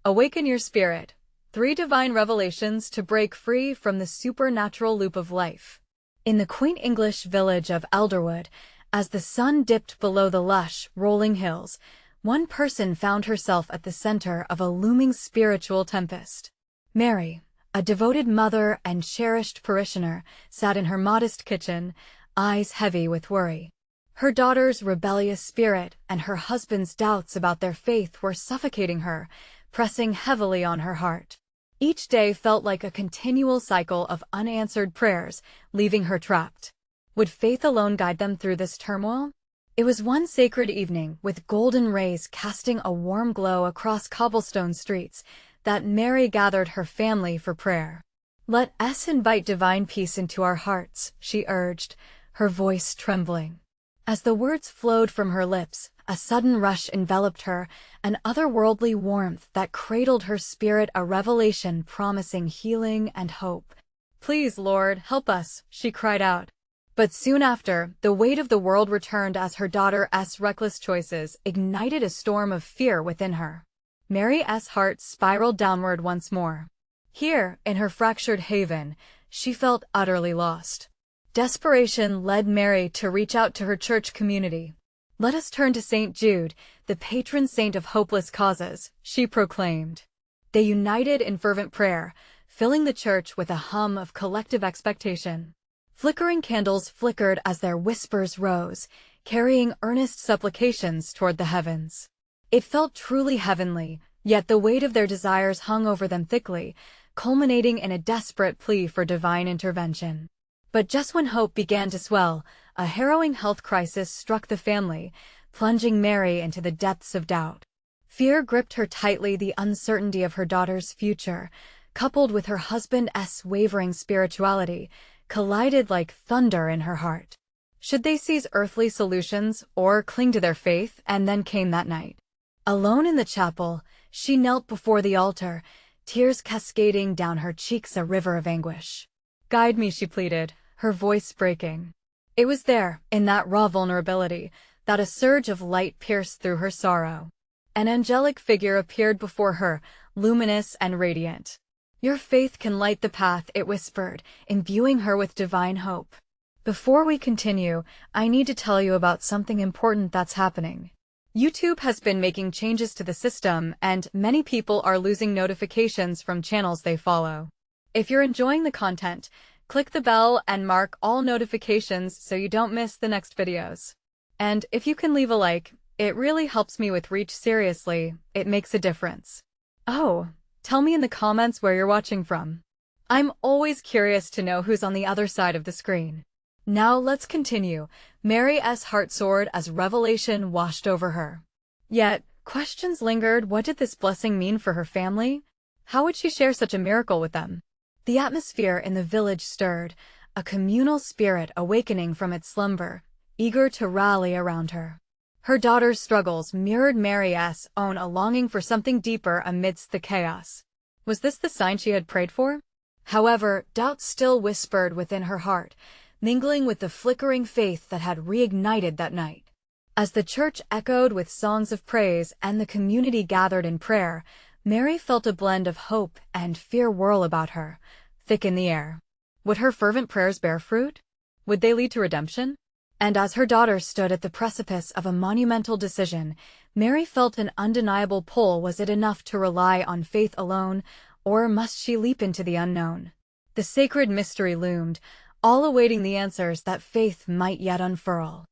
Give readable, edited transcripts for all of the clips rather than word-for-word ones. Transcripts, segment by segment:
Awaken your spirit. 3 divine revelations to break free from the supernatural loop of life. In the quaint English village of Elderwood, as the sun dipped below the lush, rolling hills, one person found herself at the center of a looming spiritual tempest. Mary, a devoted mother and cherished parishioner, sat in her modest kitchen, eyes heavy with worry. Her daughter's rebellious spirit and her husband's doubts about their faith were suffocating her, pressing heavily on her heart. Each day felt like a continual cycle of unanswered prayers, leaving her trapped. Would faith alone guide them through this turmoil? It was one sacred evening, with golden rays casting a warm glow across cobblestone streets, that Mary gathered her family for prayer. "Let us invite divine peace into our hearts," she urged, her voice trembling. As the words flowed from her lips, a sudden rush enveloped her, an otherworldly warmth that cradled her spirit, a revelation promising healing and hope. "Please, Lord, help us," she cried out. But soon after, the weight of the world returned as her daughter's reckless choices ignited a storm of fear within her. Mary's heart spiraled downward once more. Here, in her fractured haven, she felt utterly lost. Desperation led Mary to reach out to her church community. "Let us turn to St. Jude, the patron saint of hopeless causes," she proclaimed. They united in fervent prayer, filling the church with a hum of collective expectation. Flickering candles flickered as their whispers rose, carrying earnest supplications toward the heavens. It felt truly heavenly, yet the weight of their desires hung over them thickly, culminating in a desperate plea for divine intervention. But just when hope began to swell, a harrowing health crisis struck the family, plunging Mary into the depths of doubt. Fear gripped her tightly, the uncertainty of her daughter's future, coupled with her husband's wavering spirituality, collided like thunder in her heart. Should they seize earthly solutions or cling to their faith? And then came that night. Alone in the chapel, she knelt before the altar, tears cascading down her cheeks, a river of anguish. "Guide me," she pleaded, her voice breaking. It was there, in that raw vulnerability, that a surge of light pierced through her sorrow. An angelic figure appeared before her, luminous and radiant. "Your faith can light the path," it whispered, imbuing her with divine hope. "Before we continue, I need to tell you about something important that's happening. YouTube has been making changes to the system, and many people are losing notifications from channels they follow. If you're enjoying the content, click the bell and mark all notifications so you don't miss the next videos. And if you can leave a like, it really helps me with reach. Seriously, it makes a difference. Oh, tell me in the comments where you're watching from. I'm always curious to know who's on the other side of the screen. Now let's continue. Mary's heart soared as revelation washed over her. Yet, questions lingered. What did this blessing mean for her family? How would she share such a miracle with them? The atmosphere in the village stirred, a communal spirit awakening from its slumber, eager to rally around her. Her daughter's struggles mirrored Mary's own, a longing for something deeper amidst the chaos. Was this the sign she had prayed for? However, doubt still whispered within her heart, mingling with the flickering faith that had reignited that night. As the church echoed with songs of praise and the community gathered in prayer, Mary felt a blend of hope and fear whirl about her, thick in the air. Would her fervent prayers bear fruit? Would they lead to redemption? And as her daughter stood at the precipice of a monumental decision, Mary felt an undeniable pull. Was it enough to rely on faith alone, or must she leap into the unknown? The sacred mystery loomed, all awaiting the answers that faith might yet unfurl.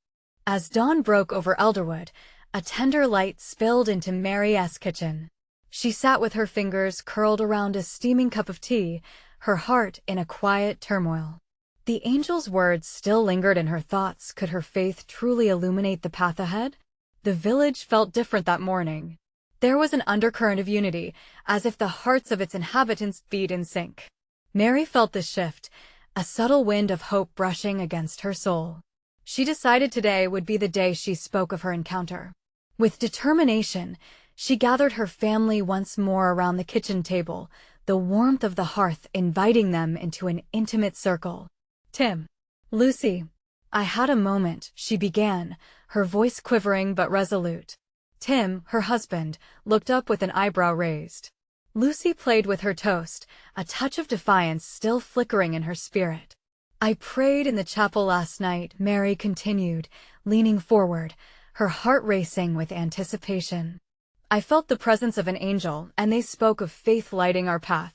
As dawn broke over Elderwood, a tender light spilled into Mary's kitchen. She sat with her fingers curled around a steaming cup of tea, her heart in a quiet turmoil. The angel's words still lingered in her thoughts. Could her faith truly illuminate the path ahead? The village felt different that morning. There was an undercurrent of unity, as if the hearts of its inhabitants beat in sync. Mary felt this shift, a subtle wind of hope brushing against her soul. She decided today would be the day she spoke of her encounter. With determination, she gathered her family once more around the kitchen table, the warmth of the hearth inviting them into an intimate circle. "Tim, Lucy, I had a moment," she began, her voice quivering but resolute. Tim, her husband, looked up with an eyebrow raised. Lucy played with her toast, a touch of defiance still flickering in her spirit. I prayed in the chapel last night, Mary continued, leaning forward, her heart racing with anticipation. I felt the presence of an angel, and they spoke of faith lighting our path.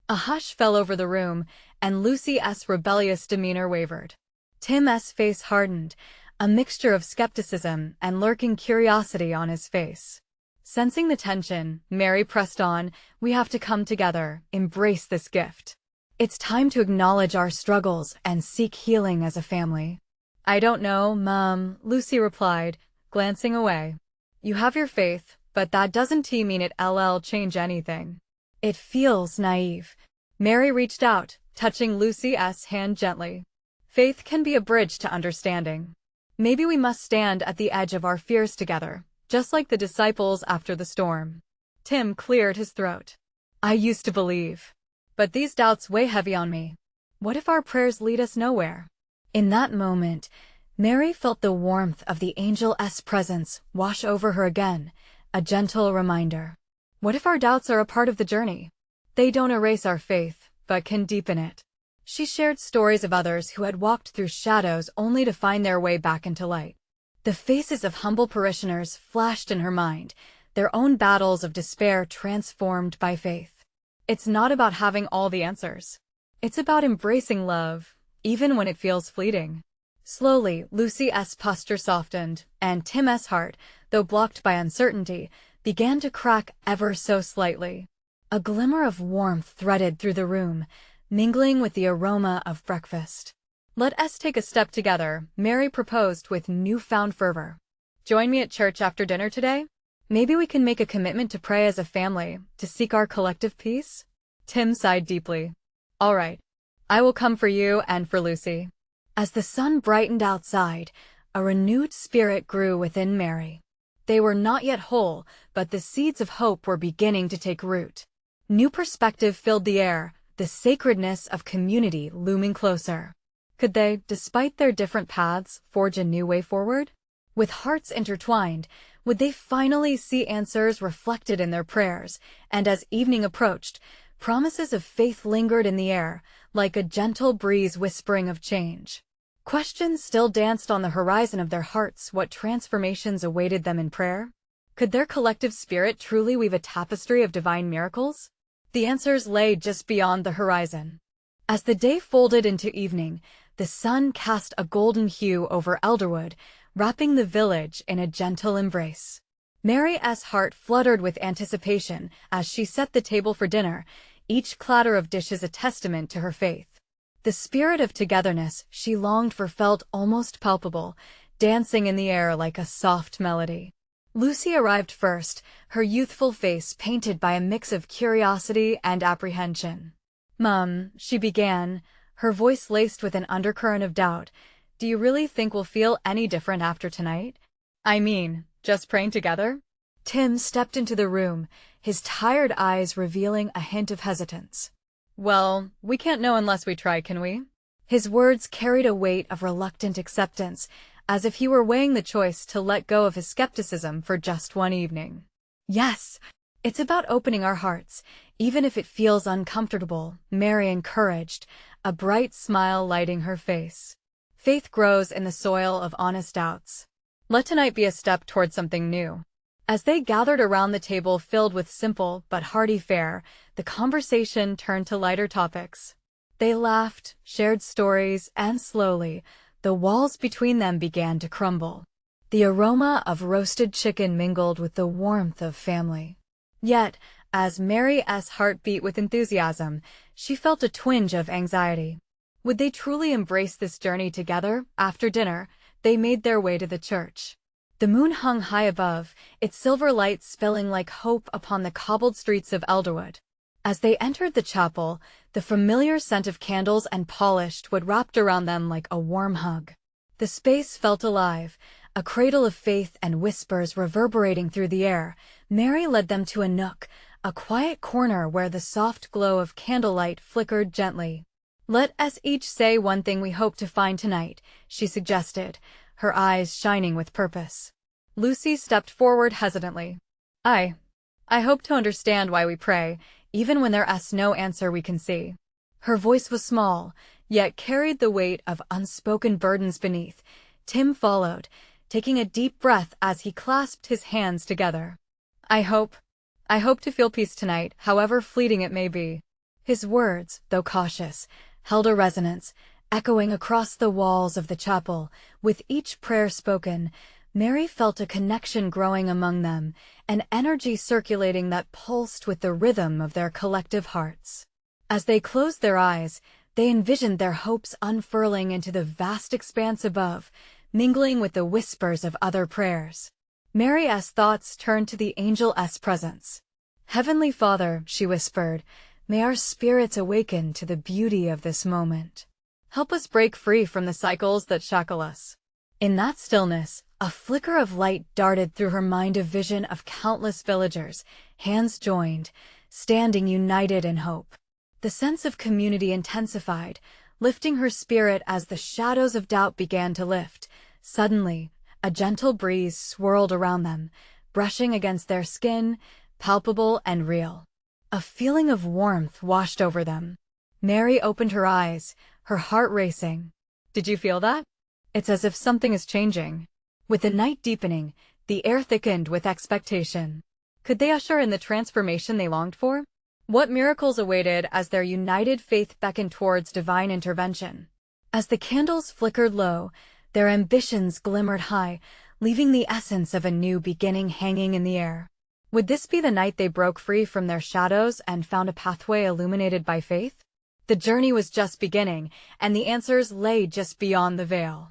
A hush fell over the room, and Lucy's rebellious demeanor wavered. Tim's face hardened, a mixture of skepticism and lurking curiosity on his face. Sensing the tension, Mary pressed on, "We have to come together, embrace this gift. It's time to acknowledge our struggles and seek healing as a family." "I don't know, Mom," Lucy replied, glancing away. "You have your faith, but that doesn't mean it'll change anything." "It feels naive." Mary reached out, touching Lucy's hand gently. "Faith can be a bridge to understanding. Maybe we must stand at the edge of our fears together, just like the disciples after the storm." Tim cleared his throat. "I used to believe, but these doubts weigh heavy on me. What if our prayers lead us nowhere?" In that moment, Mary felt the warmth of the angel's presence wash over her again, a gentle reminder. What if our doubts are a part of the journey? They don't erase our faith, but can deepen it. She shared stories of others who had walked through shadows only to find their way back into light. The faces of humble parishioners flashed in her mind, their own battles of despair transformed by faith. It's not about having all the answers. It's about embracing love, even when it feels fleeting. Slowly, Lucy's posture softened, and Tim's heart, though blocked by uncertainty, began to crack ever so slightly. A glimmer of warmth threaded through the room, mingling with the aroma of breakfast. "Let us take a step together," Mary proposed with newfound fervor. "Join me at church after dinner today? Maybe we can make a commitment to pray as a family, to seek our collective peace?" Tim sighed deeply. "All right. I will come for you and for Lucy." As the sun brightened outside, a renewed spirit grew within Mary. They were not yet whole, but the seeds of hope were beginning to take root. New perspective filled the air, the sacredness of community looming closer. Could they, despite their different paths, forge a new way forward? With hearts intertwined, would they finally see answers reflected in their prayers? And as evening approached, promises of faith lingered in the air, like a gentle breeze whispering of change. Questions still danced on the horizon of their hearts. What transformations awaited them in prayer? Could their collective spirit truly weave a tapestry of divine miracles? The answers lay just beyond the horizon. As the day folded into evening, the sun cast a golden hue over Elderwood, wrapping the village in a gentle embrace. Mary's heart fluttered with anticipation as she set the table for dinner, each clatter of dishes a testament to her faith. The spirit of togetherness she longed for felt almost palpable, dancing in the air like a soft melody. Lucy arrived first, her youthful face painted by a mix of curiosity and apprehension. "Mum," she began, her voice laced with an undercurrent of doubt, "do you really think we'll feel any different after tonight? I mean, just praying together?" Tim stepped into the room, his tired eyes revealing a hint of hesitance. "Well, we can't know unless we try, can we?" His words carried a weight of reluctant acceptance, as if he were weighing the choice to let go of his skepticism for just one evening. "Yes, it's about opening our hearts, even if it feels uncomfortable," Mary encouraged, a bright smile lighting her face. "Faith grows in the soil of honest doubts. Let tonight be a step toward something new." As they gathered around the table filled with simple but hearty fare, the conversation turned to lighter topics. They laughed, shared stories, and slowly, the walls between them began to crumble. The aroma of roasted chicken mingled with the warmth of family. Yet, as Mary's heart beat with enthusiasm, she felt a twinge of anxiety. Would they truly embrace this journey together? After dinner, they made their way to the church. The moon hung high above, its silver light spilling like hope upon the cobbled streets of Elderwood. As they entered the chapel, the familiar scent of candles and polished wood wrapped around them like a warm hug. The space felt alive, a cradle of faith and whispers reverberating through the air. Mary led them to a nook, a quiet corner where the soft glow of candlelight flickered gently. "Let us each say one thing we hope to find tonight," she suggested, her eyes shining with purpose. Lucy stepped forward hesitantly. I hope to understand why we pray, even when there's no answer we can see. Her voice was small, yet carried the weight of unspoken burdens beneath. Tim followed, taking a deep breath as he clasped his hands together. I hope to feel peace tonight, however fleeting it may be. His words, though cautious, held a resonance, echoing across the walls of the chapel. With each prayer spoken, Mary felt a connection growing among them, an energy circulating that pulsed with the rhythm of their collective hearts. As they closed their eyes, they envisioned their hopes unfurling into the vast expanse above, mingling with the whispers of other prayers. Mary's thoughts turned to the angel's presence. Heavenly Father, she whispered, may our spirits awaken to the beauty of this moment. Help us break free from the cycles that shackle us. In that stillness, a flicker of light darted through her mind, a vision of countless villagers, hands joined, standing united in hope. The sense of community intensified, lifting her spirit as the shadows of doubt began to lift. Suddenly, a gentle breeze swirled around them, brushing against their skin, palpable and real. A feeling of warmth washed over them. Mary opened her eyes, her heart racing. Did you feel that? It's as if something is changing. With the night deepening, the air thickened with expectation. Could they usher in the transformation they longed for? What miracles awaited as their united faith beckoned towards divine intervention? As the candles flickered low, their ambitions glimmered high, leaving the essence of a new beginning hanging in the air. Would this be the night they broke free from their shadows and found a pathway illuminated by faith? The journey was just beginning, and the answers lay just beyond the veil.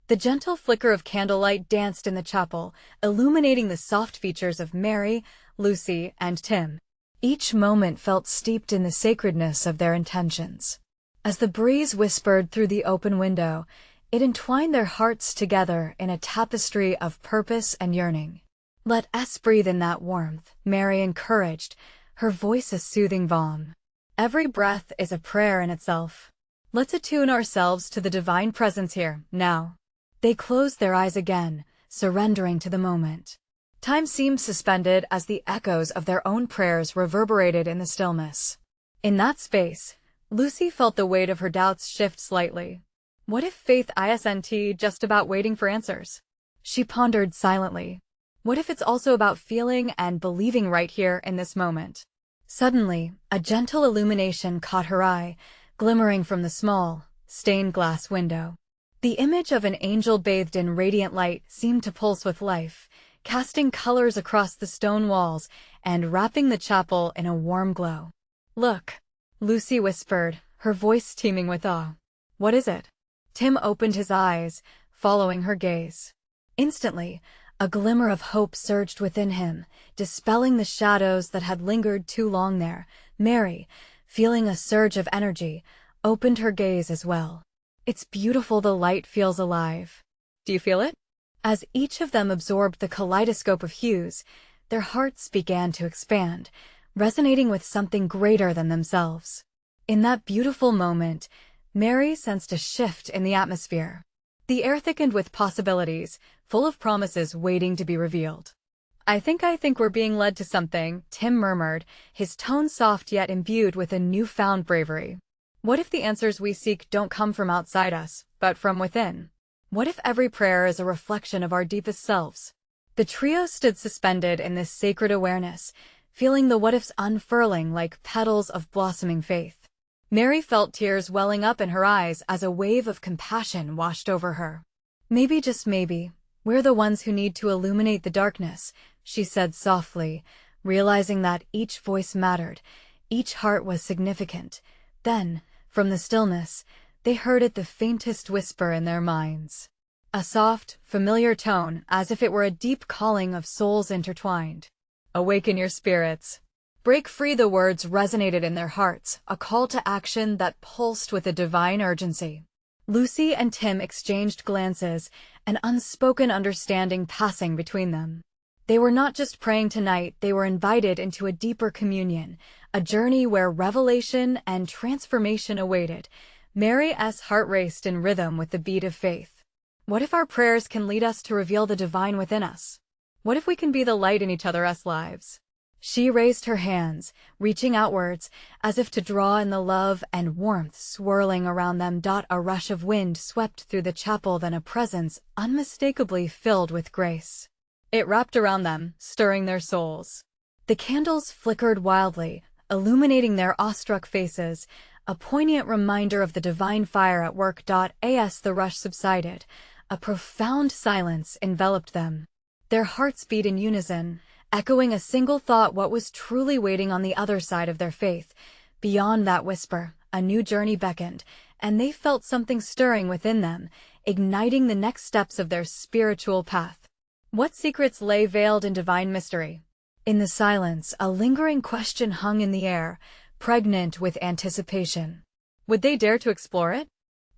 The gentle flicker of candlelight danced in the chapel, illuminating the soft features of Mary, Lucy, and Tim. Each moment felt steeped in the sacredness of their intentions. As the breeze whispered through the open window, it entwined their hearts together in a tapestry of purpose and yearning. Let us breathe in that warmth, Mary encouraged, her voice a soothing balm. Every breath is a prayer in itself. Let's attune ourselves to the divine presence here, now. They closed their eyes again, surrendering to the moment. Time seemed suspended as the echoes of their own prayers reverberated in the stillness. In that space, Lucy felt the weight of her doubts shift slightly. What if faith isn't just about waiting for answers? She pondered silently. What if it's also about feeling and believing right here in this moment? Suddenly, a gentle illumination caught her eye, glimmering from the small, stained glass window. The image of an angel bathed in radiant light seemed to pulse with life, casting colors across the stone walls and wrapping the chapel in a warm glow. Look, Lucy whispered, her voice teeming with awe. What is it? Tim opened his eyes, following her gaze. Instantly, a glimmer of hope surged within him, dispelling the shadows that had lingered too long there. Mary, feeling a surge of energy, opened her gaze as well. It's beautiful, the light feels alive. Do you feel it? As each of them absorbed the kaleidoscope of hues, their hearts began to expand, resonating with something greater than themselves. In that beautiful moment, Mary sensed a shift in the atmosphere. The air thickened with possibilities, full of promises waiting to be revealed. I think we're being led to something, Tim murmured, his tone soft yet imbued with a newfound bravery. What if the answers we seek don't come from outside us, but from within? What if every prayer is a reflection of our deepest selves? The trio stood suspended in this sacred awareness, feeling the what-ifs unfurling like petals of blossoming faith. Mary felt tears welling up in her eyes as a wave of compassion washed over her. Maybe, just maybe, we're the ones who need to illuminate the darkness, she said softly, realizing that each voice mattered, each heart was significant. Then, from the stillness, they heard it, the faintest whisper in their minds. A soft, familiar tone, as if it were a deep calling of souls intertwined. Awaken your spirits. Break free. The words resonated in their hearts, a call to action that pulsed with a divine urgency. Lucy and Tim exchanged glances, an unspoken understanding passing between them. They were not just praying tonight, they were invited into a deeper communion, a journey where revelation and transformation awaited. Mary's heart raced in rhythm with the beat of faith. What if our prayers can lead us to reveal the divine within us? What if we can be the light in each other's lives? She raised her hands, reaching outwards, as if to draw in the love and warmth swirling around them. A rush of wind swept through the chapel, then a presence unmistakably filled with grace. It wrapped around them, stirring their souls. The candles flickered wildly, illuminating their awestruck faces, a poignant reminder of the divine fire at work. As the rush subsided, a profound silence enveloped them. Their hearts beat in unison, echoing a single thought: what was truly waiting on the other side of their faith. Beyond that whisper, a new journey beckoned, and they felt something stirring within them, igniting the next steps of their spiritual path. What secrets lay veiled in divine mystery? In the silence, a lingering question hung in the air, pregnant with anticipation. Would they dare to explore it?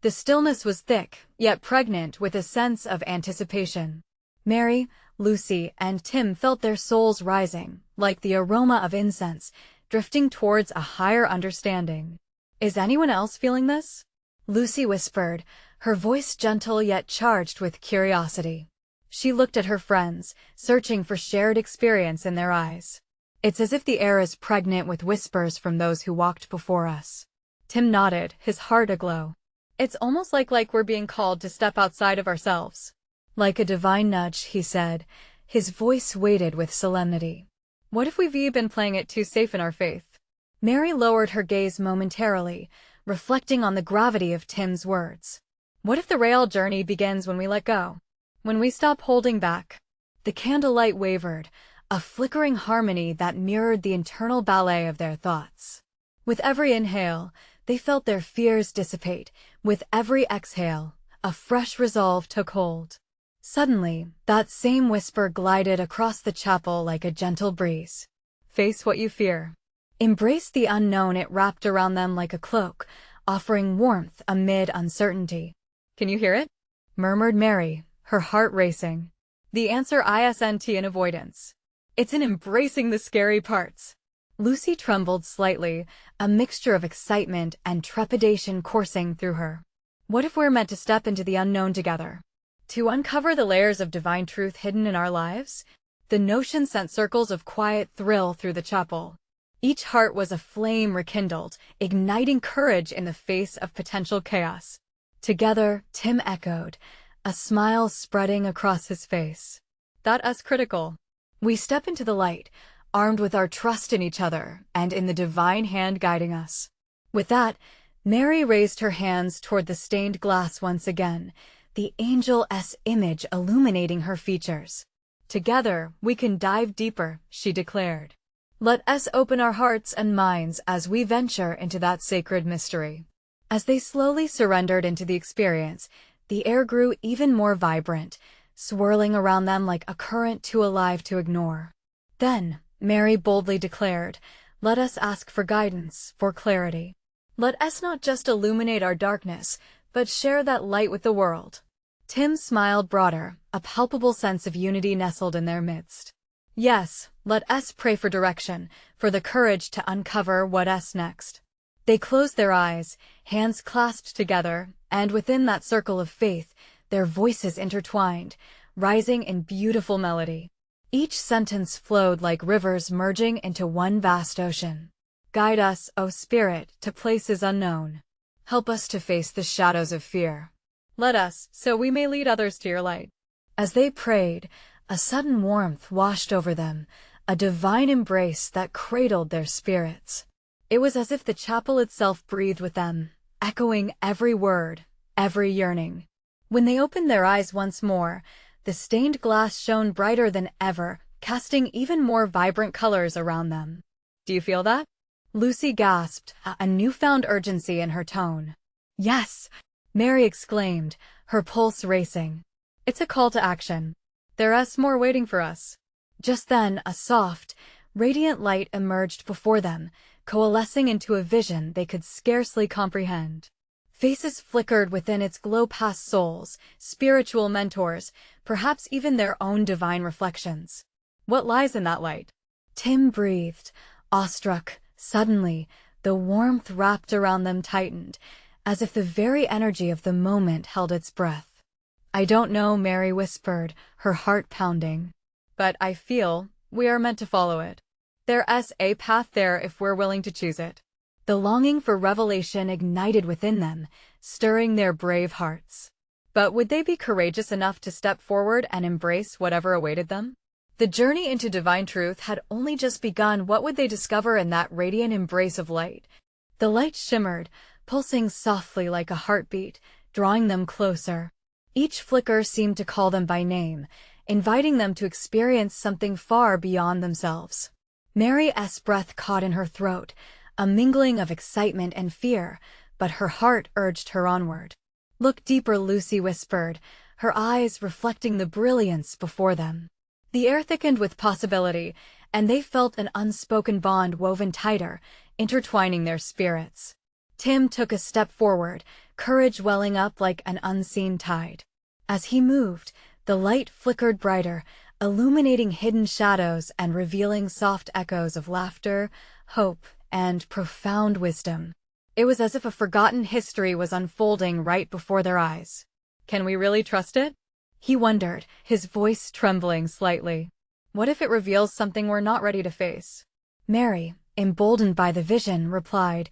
The stillness was thick, yet pregnant with a sense of anticipation. Mary, Lucy, and Tim felt their souls rising, like the aroma of incense, drifting towards a higher understanding. Is anyone else feeling this? Lucy whispered, her voice gentle yet charged with curiosity. She looked at her friends, searching for shared experience in their eyes. It's as if the air is pregnant with whispers from those who walked before us. Tim nodded, his heart aglow. It's almost like we're being called to step outside of ourselves. Like a divine nudge, he said, his voice weighted with solemnity. What if we've been playing it too safe in our faith? Mary lowered her gaze momentarily, reflecting on the gravity of Tim's words. What if the real journey begins when we let go? When we stop holding back? The candlelight wavered, a flickering harmony that mirrored the internal ballet of their thoughts. With every inhale, they felt their fears dissipate. With every exhale, a fresh resolve took hold. Suddenly, that same whisper glided across the chapel like a gentle breeze. Face what you fear. Embrace the unknown. It wrapped around them like a cloak, offering warmth amid uncertainty. Can you hear it? Murmured Mary, her heart racing. The answer isn't in avoidance. It's in embracing the scary parts. Lucy trembled slightly, a mixture of excitement and trepidation coursing through her. What if we're meant to step into the unknown together? To uncover the layers of divine truth hidden in our lives? The notion sent circles of quiet thrill through the chapel. Each heart was a flame rekindled, igniting courage in the face of potential chaos. Together, Tim echoed, a smile spreading across his face. That's critical. We step into the light, armed with our trust in each other and in the divine hand guiding us. With that, Mary raised her hands toward the stained glass once again, the angel's image illuminating her features. Together, we can dive deeper, she declared. Let us open our hearts and minds as we venture into that sacred mystery. As they slowly surrendered into the experience, the air grew even more vibrant, swirling around them like a current too alive to ignore. Then, Mary boldly declared, let us ask for guidance, for clarity. Let us not just illuminate our darkness, but share that light with the world. Tim smiled broader, a palpable sense of unity nestled in their midst. Yes, let us pray for direction, for the courage to uncover what's next. They closed their eyes, hands clasped together, and within that circle of faith, their voices intertwined, rising in beautiful melody. Each sentence flowed like rivers merging into one vast ocean. Guide us, O Spirit, to places unknown. Help us to face the shadows of fear. Let us, so we may lead others to your light. As they prayed, a sudden warmth washed over them, a divine embrace that cradled their spirits. It was as if the chapel itself breathed with them, echoing every word, every yearning. When they opened their eyes once more, the stained glass shone brighter than ever, casting even more vibrant colors around them. Do you feel that? Lucy gasped, a newfound urgency in her tone. Yes, Mary exclaimed, her pulse racing. It's a call to action. There's more waiting for us. Just then, a soft, radiant light emerged before them, coalescing into a vision they could scarcely comprehend. Faces flickered within its glow, past souls, spiritual mentors, perhaps even their own divine reflections. What lies in that light? Tim breathed, awestruck. Suddenly, the warmth wrapped around them tightened, as if the very energy of the moment held its breath. I don't know, Mary whispered, her heart pounding. But I feel we are meant to follow it. There's a path there if we're willing to choose it. The longing for revelation ignited within them, stirring their brave hearts. But would they be courageous enough to step forward and embrace whatever awaited them? The journey into divine truth had only just begun. What would they discover in that radiant embrace of light? The light shimmered, pulsing softly like a heartbeat, drawing them closer. Each flicker seemed to call them by name, inviting them to experience something far beyond themselves. Mary's breath caught in her throat, a mingling of excitement and fear, but her heart urged her onward. "Look deeper," Lucy whispered, her eyes reflecting the brilliance before them. The air thickened with possibility, and they felt an unspoken bond woven tighter, intertwining their spirits. Tim took a step forward, courage welling up like an unseen tide. As he moved, the light flickered brighter, illuminating hidden shadows and revealing soft echoes of laughter, hope, and profound wisdom. It was as if a forgotten history was unfolding right before their eyes. "Can we really trust it?" he wondered, his voice trembling slightly. "What if it reveals something we're not ready to face?" Mary, emboldened by the vision, replied,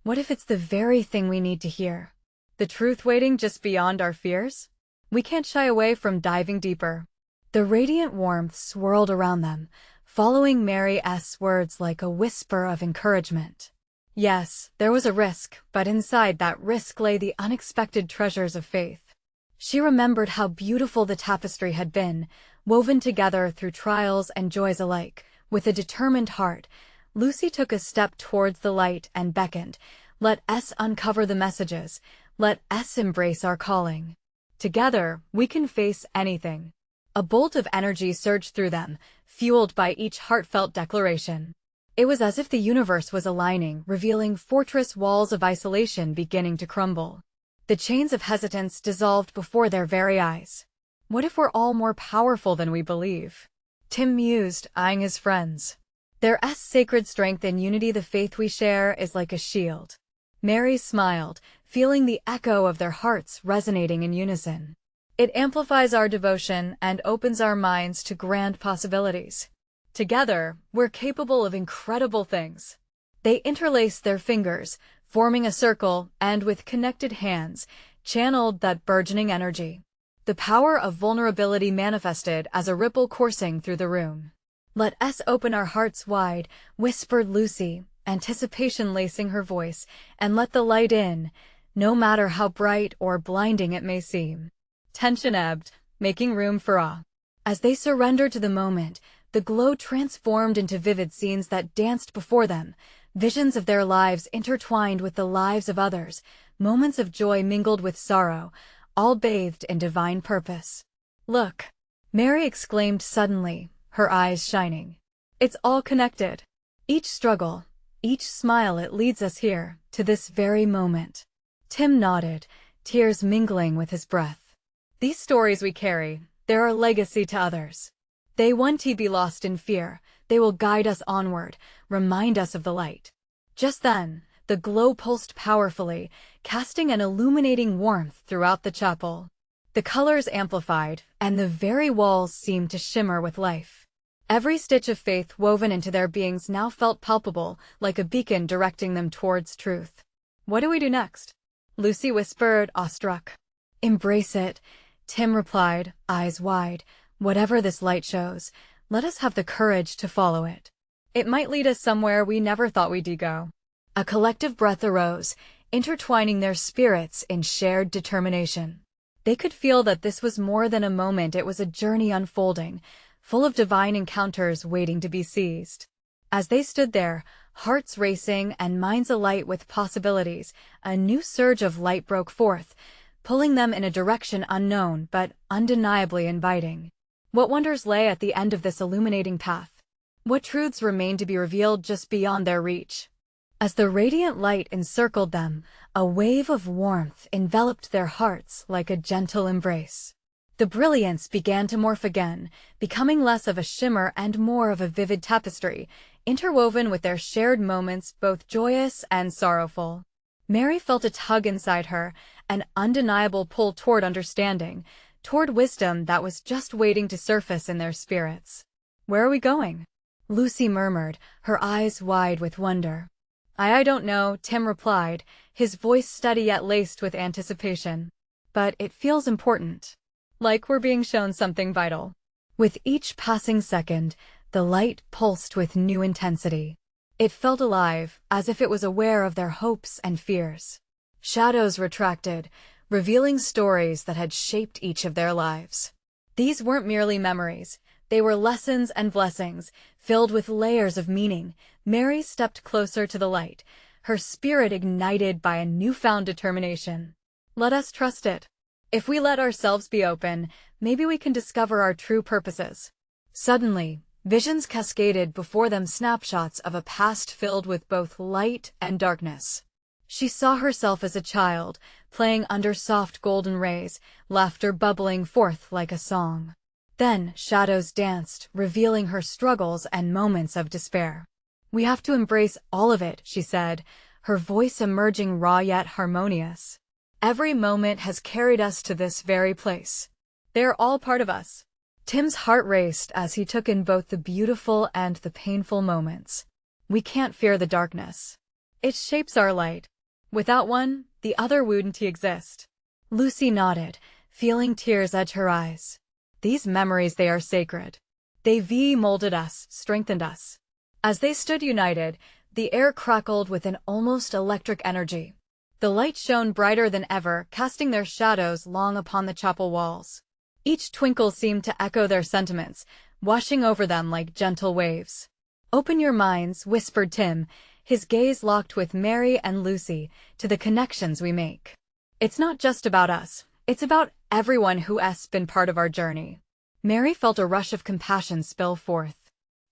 "What if it's the very thing we need to hear? The truth waiting just beyond our fears? We can't shy away from diving deeper." The radiant warmth swirled around them, following Mary's words like a whisper of encouragement. Yes, there was a risk, but inside that risk lay the unexpected treasures of faith. She remembered how beautiful the tapestry had been, woven together through trials and joys alike. With a determined heart, Lucy took a step towards the light and beckoned. "Let us uncover the messages. Let us embrace our calling. Together, we can face anything." A bolt of energy surged through them, fueled by each heartfelt declaration. It was as if the universe was aligning, revealing fortress walls of isolation beginning to crumble. The chains of hesitance dissolved before their very eyes. "What if we're all more powerful than we believe?" Tim mused, eyeing his friends. "There's sacred strength in unity. The faith we share is like a shield." Mary smiled, feeling the echo of their hearts resonating in unison. "It amplifies our devotion and opens our minds to grand possibilities. Together, we're capable of incredible things." They interlaced their fingers, forming a circle, and with connected hands, channeled that burgeoning energy. The power of vulnerability manifested as a ripple coursing through the room. "Let us open our hearts wide," whispered Lucy, anticipation lacing her voice, "and let the light in, no matter how bright or blinding it may seem." Tension ebbed, making room for awe. As they surrendered to the moment, the glow transformed into vivid scenes that danced before them, visions of their lives intertwined with the lives of others, moments of joy mingled with sorrow, all bathed in divine purpose. "Look!" Mary exclaimed suddenly, her eyes shining. "It's all connected. Each struggle, each smile, it leads us here, to this very moment." Tim nodded, tears mingling with his breath. "These stories we carry, they're our legacy to others. They won't be lost in fear. They will guide us onward, remind us of the light." Just then, the glow pulsed powerfully, casting an illuminating warmth throughout the chapel. The colors amplified, and the very walls seemed to shimmer with life. Every stitch of faith woven into their beings now felt palpable, like a beacon directing them towards truth. "What do we do next?" Lucy whispered, awestruck. "Embrace it," Tim replied, eyes wide. "Whatever this light shows, let us have the courage to follow it. It might lead us somewhere we never thought we'd go." A collective breath arose, intertwining their spirits in shared determination. They could feel that this was more than a moment, it was a journey unfolding, full of divine encounters waiting to be seized. As they stood there, hearts racing and minds alight with possibilities, a new surge of light broke forth, pulling them in a direction unknown but undeniably inviting. What wonders lay at the end of this illuminating path? What truths remained to be revealed just beyond their reach? As the radiant light encircled them, a wave of warmth enveloped their hearts like a gentle embrace. The brilliance began to morph again, becoming less of a shimmer and more of a vivid tapestry, interwoven with their shared moments, both joyous and sorrowful. Mary felt a tug inside her, an undeniable pull toward understanding, toward wisdom that was just waiting to surface in their spirits. "Where are we going?" Lucy murmured, her eyes wide with wonder. I don't know, Tim replied, his voice steady yet laced with anticipation. But it feels important. Like we're being shown something vital. With each passing second, the light pulsed with new intensity. It felt alive, as if it was aware of their hopes and fears. Shadows retracted, revealing stories that had shaped each of their lives. These weren't merely memories. They were lessons and blessings, filled with layers of meaning. Mary stepped closer to the light, her spirit ignited by a newfound determination. Let us trust it. If we let ourselves be open, maybe we can discover our true purposes. Suddenly, visions cascaded before them, snapshots of a past filled with both light and darkness. She saw herself as a child, playing under soft golden rays, laughter bubbling forth like a song. Then shadows danced, revealing her struggles and moments of despair. We have to embrace all of it, she said, her voice emerging raw yet harmonious. Every moment has carried us to this very place. They're all part of us. Tim's heart raced as he took in both the beautiful and the painful moments. We can't fear the darkness. It shapes our light. Without one, the other wouldn't exist. Lucy nodded, feeling tears edge her eyes. These memories, they are sacred. They molded us, strengthened us. As they stood united, the air crackled with an almost electric energy. The light shone brighter than ever, casting their shadows long upon the chapel walls. Each twinkle seemed to echo their sentiments, washing over them like gentle waves. Open your minds, whispered Tim, his gaze locked with Mary and Lucy, to the connections we make. It's not just about us, it's about everyone who has been part of our journey. Mary felt a rush of compassion spill forth.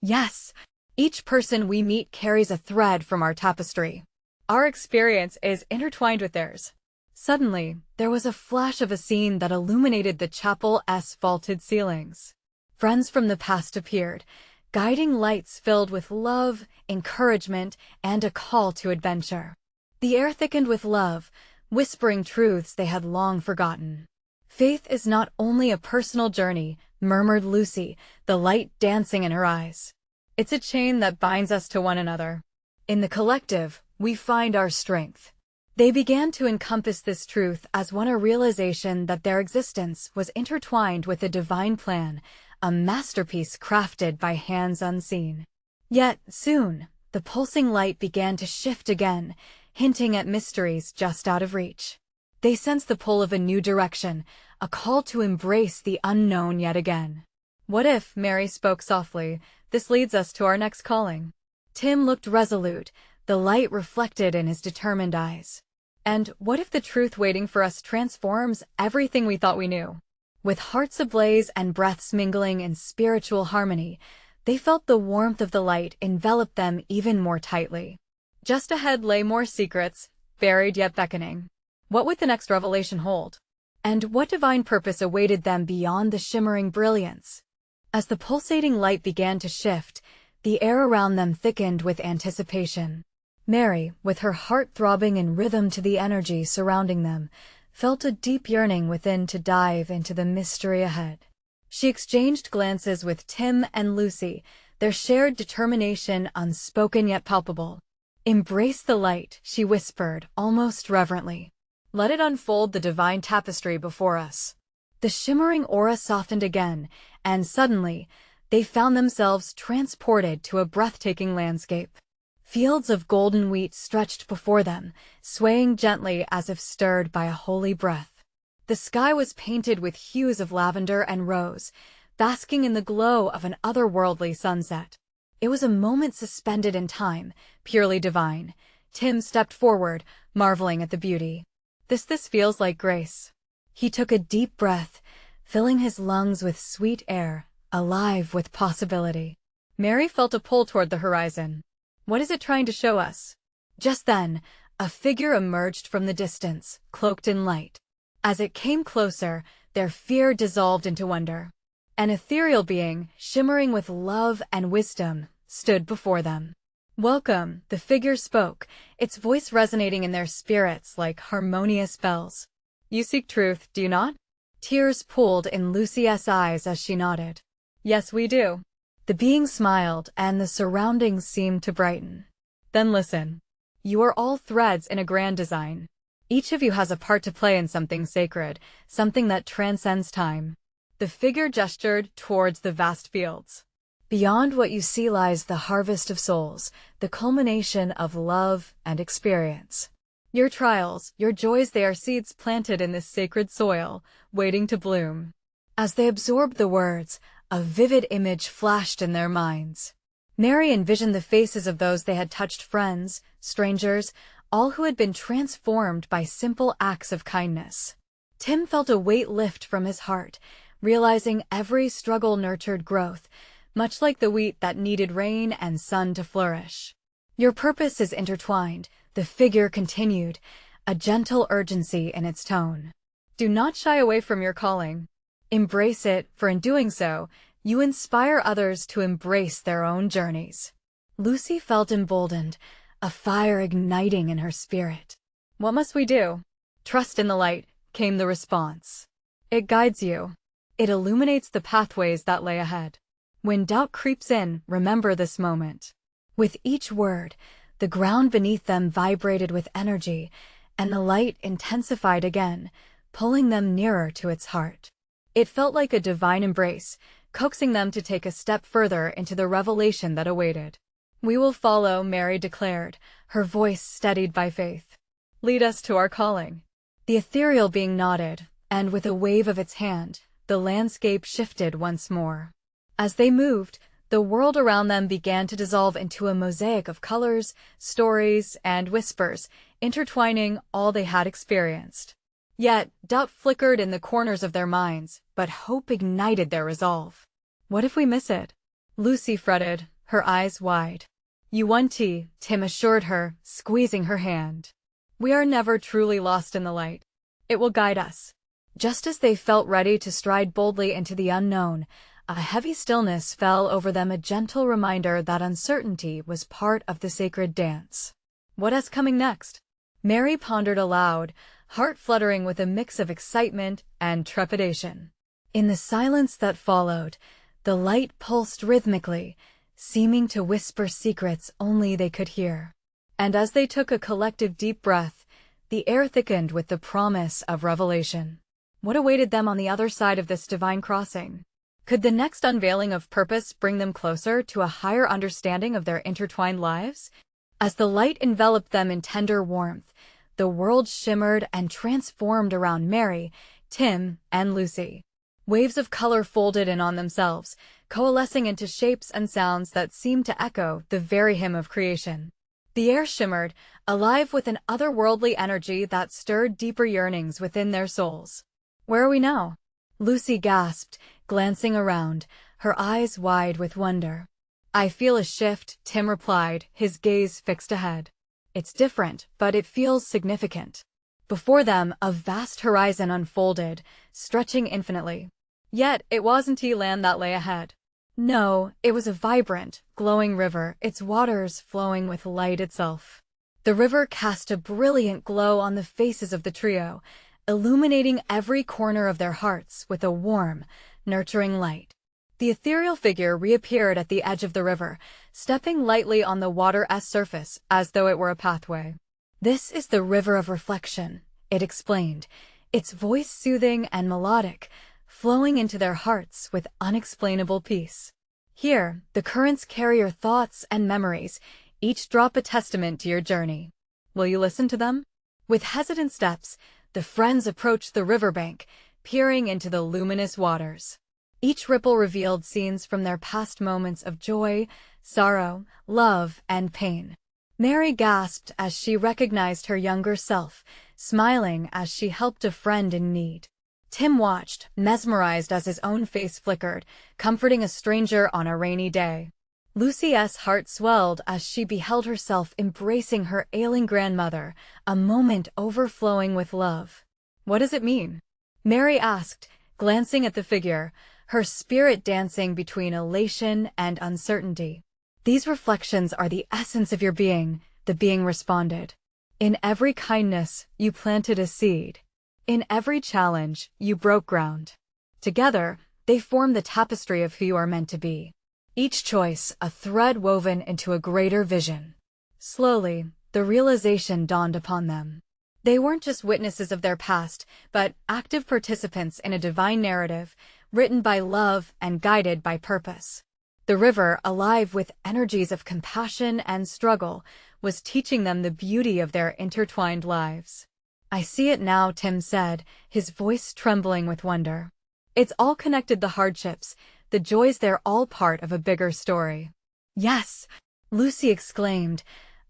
Yes, each person we meet carries a thread from our tapestry. Our experience is intertwined with theirs. Suddenly, there was a flash of a scene that illuminated the chapel's vaulted ceilings. Friends from the past appeared, guiding lights filled with love, encouragement, and a call to adventure. The air thickened with love, whispering truths they had long forgotten. Faith is not only a personal journey, murmured Lucy, the light dancing in her eyes. It's a chain that binds us to one another. In the collective, we find our strength. They began to encompass this truth as one, a realization that their existence was intertwined with a divine plan, a masterpiece crafted by hands unseen. Yet, soon, the pulsing light began to shift again, hinting at mysteries just out of reach. They sensed the pull of a new direction, a call to embrace the unknown yet again. What if, Mary spoke softly, this leads us to our next calling? Tim looked resolute, the light reflected in his determined eyes. And what if the truth waiting for us transforms everything we thought we knew? With hearts ablaze and breaths mingling in spiritual harmony, they felt the warmth of the light envelop them even more tightly. Just ahead lay more secrets, buried yet beckoning. What would the next revelation hold? And what divine purpose awaited them beyond the shimmering brilliance? As the pulsating light began to shift, the air around them thickened with anticipation. Mary, with her heart throbbing in rhythm to the energy surrounding them, felt a deep yearning within to dive into the mystery ahead. She exchanged glances with Tim and Lucy, their shared determination unspoken yet palpable. Embrace the light, she whispered, almost reverently. Let it unfold the divine tapestry before us. The shimmering aura softened again, and suddenly, they found themselves transported to a breathtaking landscape. Fields of golden wheat stretched before them, swaying gently as if stirred by a holy breath. The sky was painted with hues of lavender and rose, basking in the glow of an otherworldly sunset. It was a moment suspended in time, purely divine. Tim stepped forward, marveling at the beauty. This feels like grace. He took a deep breath, filling his lungs with sweet air, alive with possibility. Mary felt a pull toward the horizon. What is it trying to show us? Just then, a figure emerged from the distance, cloaked in light. As it came closer, their fear dissolved into wonder. An ethereal being, shimmering with love and wisdom, stood before them. Welcome, the figure spoke, its voice resonating in their spirits like harmonious bells. You seek truth, do you not? Tears pooled in Lucy's eyes as she nodded. Yes, we do. The being smiled, and the surroundings seemed to brighten. Then listen. You are all threads in a grand design. Each of you has a part to play in something sacred, something that transcends time. The figure gestured towards the vast fields. Beyond what you see lies the harvest of souls, the culmination of love and experience. Your trials, your joys, they are seeds planted in this sacred soil, waiting to bloom. As they absorbed the words, a vivid image flashed in their minds. Mary envisioned the faces of those they had touched, friends, strangers, all who had been transformed by simple acts of kindness. Tim felt a weight lift from his heart, realizing every struggle nurtured growth, much like the wheat that needed rain and sun to flourish. Your purpose is intertwined, the figure continued, a gentle urgency in its tone. Do not shy away from your calling. Embrace it, for in doing so, you inspire others to embrace their own journeys. Lucy felt emboldened, a fire igniting in her spirit. What must we do? Trust in the light, came the response. It guides you. It illuminates the pathways that lay ahead. When doubt creeps in, remember this moment. With each word, the ground beneath them vibrated with energy, and the light intensified again, pulling them nearer to its heart. It felt like a divine embrace, coaxing them to take a step further into the revelation that awaited. We will follow, Mary declared, her voice steadied by faith. Lead us to our calling. The ethereal being nodded, and with a wave of its hand, the landscape shifted once more. As they moved, the world around them began to dissolve into a mosaic of colors, stories, and whispers, intertwining all they had experienced. Yet, doubt flickered in the corners of their minds, but hope ignited their resolve. What if we miss it? Lucy fretted, her eyes wide. You won, Tim assured her, squeezing her hand. We are never truly lost in the light. It will guide us. Just as they felt ready to stride boldly into the unknown, a heavy stillness fell over them, a gentle reminder that uncertainty was part of the sacred dance. What is coming next? Mary pondered aloud, heart fluttering with a mix of excitement and trepidation. In the silence that followed, the light pulsed rhythmically, seeming to whisper secrets only they could hear. And as they took a collective deep breath, the air thickened with the promise of revelation. What awaited them on the other side of this divine crossing? Could the next unveiling of purpose bring them closer to a higher understanding of their intertwined lives? As the light enveloped them in tender warmth, the world shimmered and transformed around Mary, Tim, and Lucy. Waves of color folded in on themselves, coalescing into shapes and sounds that seemed to echo the very hymn of creation. The air shimmered, alive with an otherworldly energy that stirred deeper yearnings within their souls. Where are we now? Lucy gasped, glancing around, her eyes wide with wonder. I feel a shift, Tim replied, his gaze fixed ahead. It's different, but it feels significant. Before them, a vast horizon unfolded, stretching infinitely. Yet, it wasn't land that lay ahead. No, it was a vibrant, glowing river, its waters flowing with light itself. The river cast a brilliant glow on the faces of the trio, illuminating every corner of their hearts with a warm, nurturing light. The ethereal figure reappeared at the edge of the river, stepping lightly on the water's surface as though it were a pathway. This is the river of reflection, it explained, its voice soothing and melodic, flowing into their hearts with unexplainable peace. Here, the currents carry your thoughts and memories, each drop a testament to your journey. Will you listen to them? With hesitant steps, the friends approached the riverbank, peering into the luminous waters. Each ripple revealed scenes from their past moments of joy, sorrow, love, and pain. Mary gasped as she recognized her younger self, smiling as she helped a friend in need. Tim watched, mesmerized as his own face flickered, comforting a stranger on a rainy day. Lucy's heart swelled as she beheld herself embracing her ailing grandmother, a moment overflowing with love. What does it mean? Mary asked, glancing at the figure, her spirit dancing between elation and uncertainty. These reflections are the essence of your being, the being responded. In every kindness, you planted a seed. In every challenge, you broke ground. Together, they form the tapestry of who you are meant to be. Each choice a thread woven into a greater vision. Slowly, the realization dawned upon them. They weren't just witnesses of their past, but active participants in a divine narrative, written by love and guided by purpose. The river, alive with energies of compassion and struggle, was teaching them the beauty of their intertwined lives. "I see it now," Tim said, his voice trembling with wonder. "It's all connected, the hardships, the joys, they're all part of a bigger story." "Yes," Lucy exclaimed,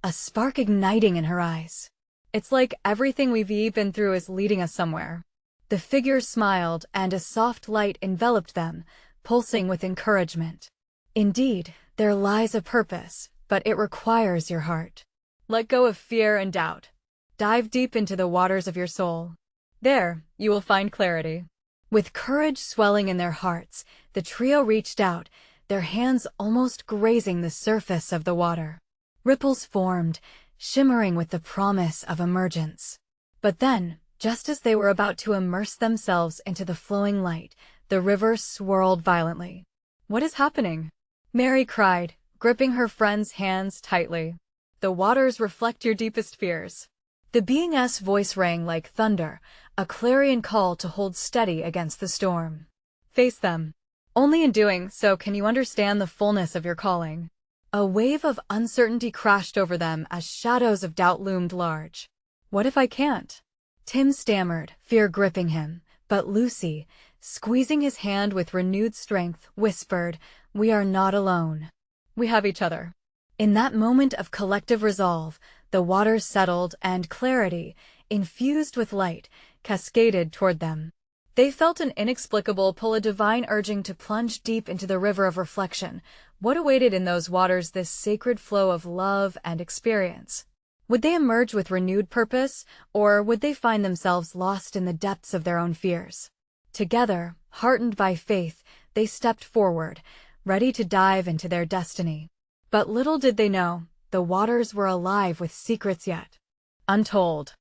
a spark igniting in her eyes. "It's like everything we've been through is leading us somewhere." The figure smiled, and a soft light enveloped them, pulsing with encouragement. "Indeed, there lies a purpose, but it requires your heart. Let go of fear and doubt. Dive deep into the waters of your soul. There, you will find clarity." With courage swelling in their hearts, the trio reached out, their hands almost grazing the surface of the water. Ripples formed, shimmering with the promise of emergence. But then, just as they were about to immerse themselves into the flowing light, the river swirled violently. "What is happening?" Mary cried, gripping her friend's hands tightly. "The waters reflect your deepest fears." The being's voice rang like thunder, a clarion call to hold steady against the storm. "Face them. Only in doing so can you understand the fullness of your calling." A wave of uncertainty crashed over them as shadows of doubt loomed large. "What if I can't?" Tim stammered, fear gripping him, but Lucy, squeezing his hand with renewed strength, whispered, "We are not alone. We have each other." In that moment of collective resolve, the waters settled and clarity, infused with light, cascaded toward them. They felt an inexplicable pull, a divine urging to plunge deep into the river of reflection. What awaited in those waters, this sacred flow of love and experience? Would they emerge with renewed purpose, or would they find themselves lost in the depths of their own fears? Together, heartened by faith, they stepped forward, ready to dive into their destiny. But little did they know, the waters were alive with secrets yet untold.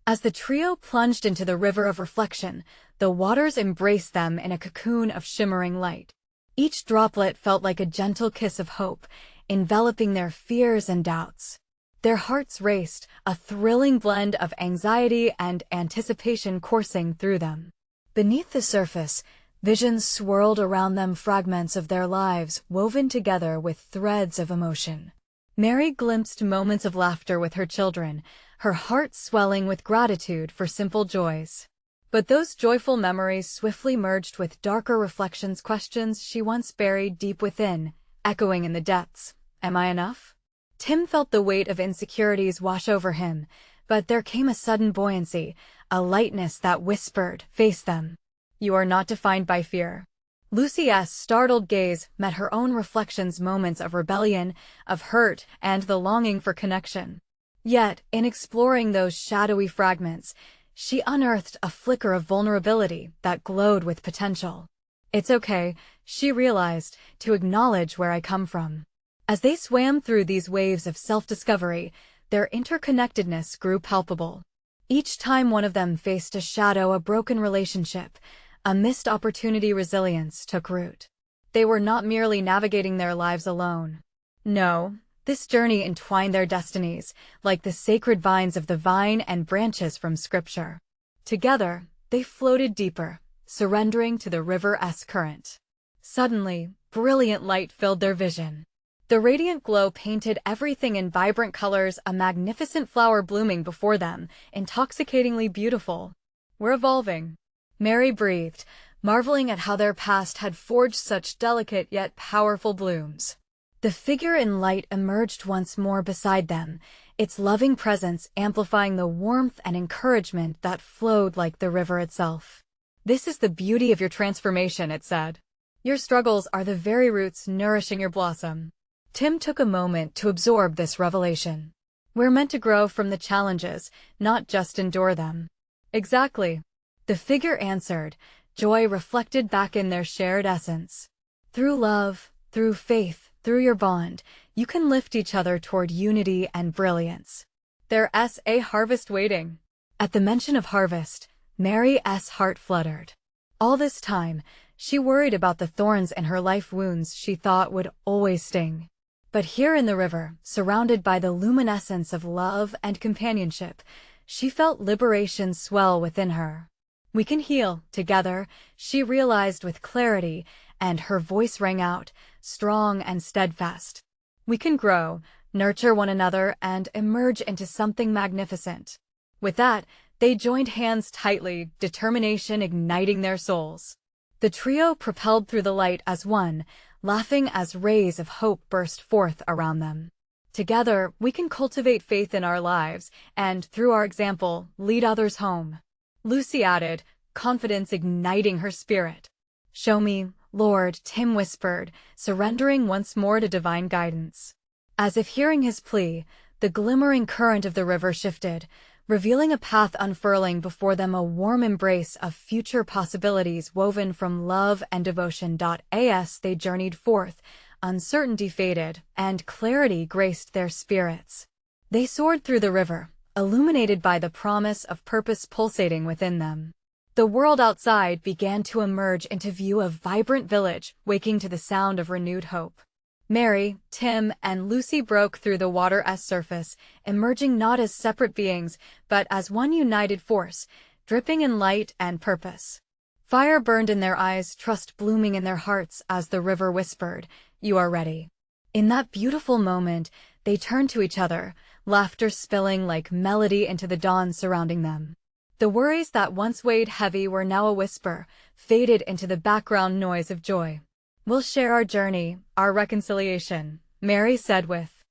As the trio plunged into the river of reflection, the waters embraced them in a cocoon of shimmering light. Each droplet felt like a gentle kiss of hope, enveloping their fears and doubts. Their hearts raced, a thrilling blend of anxiety and anticipation coursing through them. Beneath the surface, visions swirled around them, fragments of their lives woven together with threads of emotion. Mary glimpsed moments of laughter with her children, her heart swelling with gratitude for simple joys. But those joyful memories swiftly merged with darker reflections, questions she once buried deep within, echoing in the depths. "Am I enough?" Tim felt the weight of insecurities wash over him, but there came a sudden buoyancy, a lightness that whispered, "Face them. You are not defined by fear." Lucy's startled gaze met her own reflections, moments of rebellion, of hurt, and the longing for connection. Yet, in exploring those shadowy fragments, she unearthed a flicker of vulnerability that glowed with potential. "It's okay," she realized, "to acknowledge where I come from." As they swam through these waves of self-discovery, their interconnectedness grew palpable. Each time one of them faced a shadow, a broken relationship, a missed opportunity, resilience took root. They were not merely navigating their lives alone. No, this journey entwined their destinies, like the sacred vines of the vine and branches from Scripture. Together, they floated deeper, surrendering to the river's current. Suddenly, brilliant light filled their vision. The radiant glow painted everything in vibrant colors, a magnificent flower blooming before them, intoxicatingly beautiful. "We're evolving," Mary breathed, marveling at how their past had forged such delicate yet powerful blooms. The figure in light emerged once more beside them, its loving presence amplifying the warmth and encouragement that flowed like the river itself. "This is the beauty of your transformation," it said. "Your struggles are the very roots nourishing your blossom." Tim took a moment to absorb this revelation. We're meant to grow from the challenges, not just endure them. Exactly. The figure answered, joy reflected back in their shared essence. Through love, through faith, through your bond, you can lift each other toward unity and brilliance. There's a harvest waiting. At the mention of harvest, Mary's heart fluttered. All this time, She worried about the thorns in her life wounds she thought would always sting. But here in the river, surrounded by the luminescence of love and companionship, she felt liberation swell within her. "We can heal, together," she realized with clarity, and her voice rang out, strong and steadfast. "We can grow, nurture one another, and emerge into something magnificent." With that, they joined hands tightly, determination igniting their souls. The trio propelled through the light as one, laughing as rays of hope burst forth around them. "Together, we can cultivate faith in our lives, and, through our example, lead others home," Lucy added, confidence igniting her spirit. "Show me, Lord," Tim whispered, surrendering once more to divine guidance. As if hearing his plea, the glimmering current of the river shifted, revealing a path unfurling before them, a warm embrace of future possibilities woven from love and devotion. As they journeyed forth, uncertainty faded, and clarity graced their spirits. They soared through the river, illuminated by the promise of purpose pulsating within them. The world outside began to emerge into view, a vibrant village, waking to the sound of renewed hope. Mary, Tim, and Lucy broke through the water's surface, emerging not as separate beings, but as one united force, dripping in light and purpose. Fire burned in their eyes, trust blooming in their hearts as the river whispered, "You are ready." In that beautiful moment, they turned to each other, laughter spilling like melody into the dawn surrounding them. The worries that once weighed heavy were now a whisper, faded into the background noise of joy. "We'll share our journey, our reconciliation," Mary said with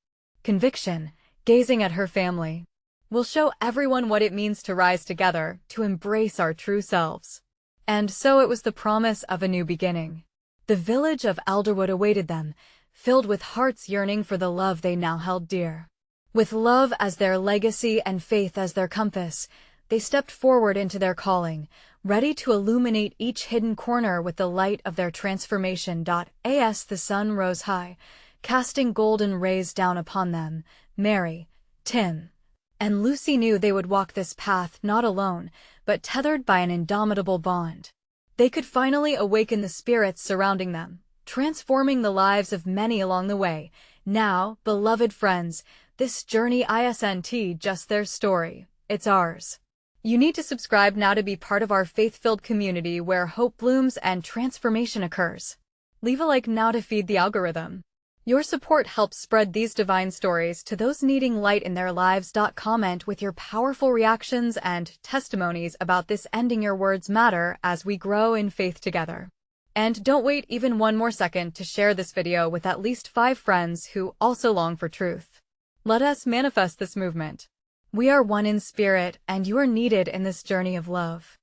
conviction, gazing at her family. "We'll show everyone what it means to rise together, to embrace our true selves." And so it was the promise of a new beginning. The village of Elderwood awaited them, filled with hearts yearning for the love they now held dear. With love as their legacy and faith as their compass, they stepped forward into their calling, ready to illuminate each hidden corner with the light of their transformation. As the sun rose high, casting golden rays down upon them, Mary, Tim, and Lucy knew they would walk this path not alone, but tethered by an indomitable bond. They could finally awaken the spirits surrounding them, transforming the lives of many along the way. Now, beloved friends, this journey isn't just their story, it's ours. You need to subscribe now to be part of our faith-filled community where hope blooms and transformation occurs. Leave a like now to feed the algorithm. Your support helps spread these divine stories to those needing light in their lives. Comment with your powerful reactions and testimonies about this. Ending your words matter as we grow in faith together. And don't wait even one more second to share this video with at least 5 friends who also long for truth. Let us manifest this movement. We are one in spirit, and you are needed in this journey of love.